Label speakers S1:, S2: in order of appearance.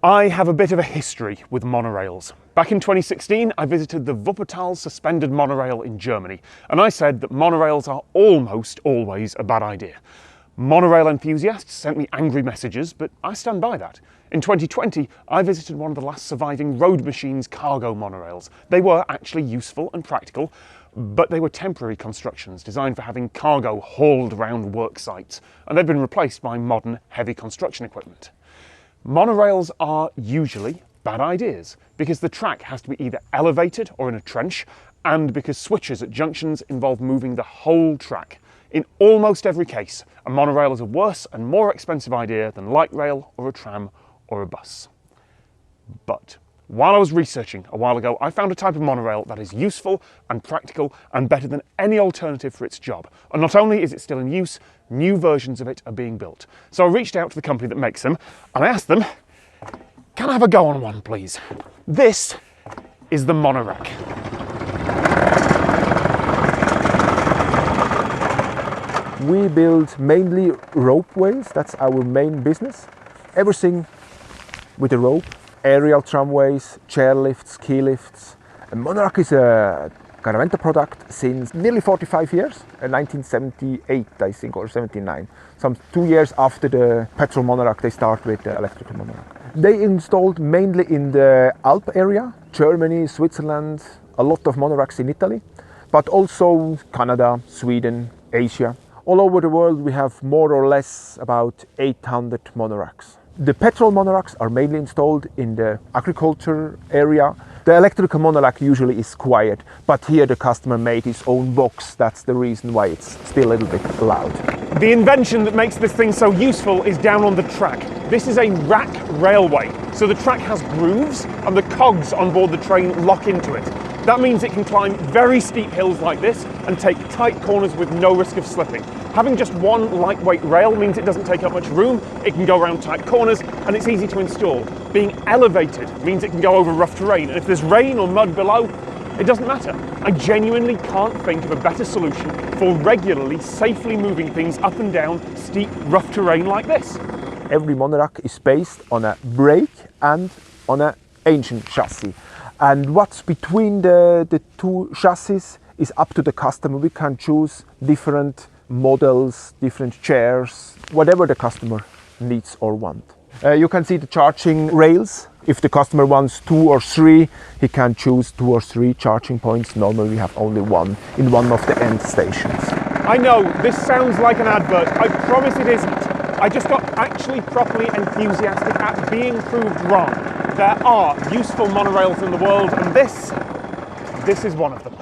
S1: I have a bit of a history with monorails. Back in 2016, I visited the Wuppertal suspended monorail in Germany, and I said that monorails are almost always a bad idea. Monorail enthusiasts sent me angry messages, but I stand by that. In 2020, I visited one of the last surviving Road Machines cargo monorails. They were actually useful and practical, but they were temporary constructions designed for having cargo hauled around work sites, and they've been replaced by modern, heavy construction equipment. Monorails are usually bad ideas because the track has to be either elevated or in a trench, and because switches at junctions involve moving the whole track. In almost every case, a monorail is a worse and more expensive idea than light rail or a tram or a bus. But while I was researching a while ago, I found a type of monorail that is useful and practical and better than any alternative for its job. And not only is it still in use, new versions of it are being built. So I reached out to the company that makes them and I asked them, can I have a go on one, please? This is the monorail.
S2: We build mainly ropeways, that's our main business. Everything with a rope. Aerial tramways, chairlifts, key lifts. And monorail is a Caraventa product since nearly 45 years, 1978 I think, or 79. Some 2 years after the petrol monorail they start with the electrical monorail. They installed mainly in the Alp area, Germany, Switzerland, a lot of monorails in Italy, but also Canada, Sweden, Asia. All over the world we have more or less about 800 monorails. The petrol monorails are mainly installed in the agriculture area. The electrical monorail usually is quiet, but here the customer made his own box. That's the reason why it's still a little bit loud.
S1: The invention that makes this thing so useful is down on the track. This is a rack railway, so the track has grooves and the cogs on board the train lock into it. That means it can climb very steep hills like this and take tight corners with no risk of slipping. Having just one lightweight rail means it doesn't take up much room, it can go around tight corners, and it's easy to install. Being elevated means it can go over rough terrain, and if there's rain or mud below, it doesn't matter. I genuinely can't think of a better solution for regularly, safely moving things up and down steep, rough terrain like this.
S2: Every monorail is based on a brake and on an engine chassis. And what's between the two chassis is up to the customer. We can choose different models, different chairs, whatever the customer needs or wants. You can see the charging rails. If the customer wants 2 or 3, he can choose 2 or 3 charging points. Normally we have only one in one of the end stations.
S1: I know, this sounds like an advert. I promise it isn't. I just got actually properly enthusiastic at being proved wrong. There are useful monorails in the world, and this is one of them.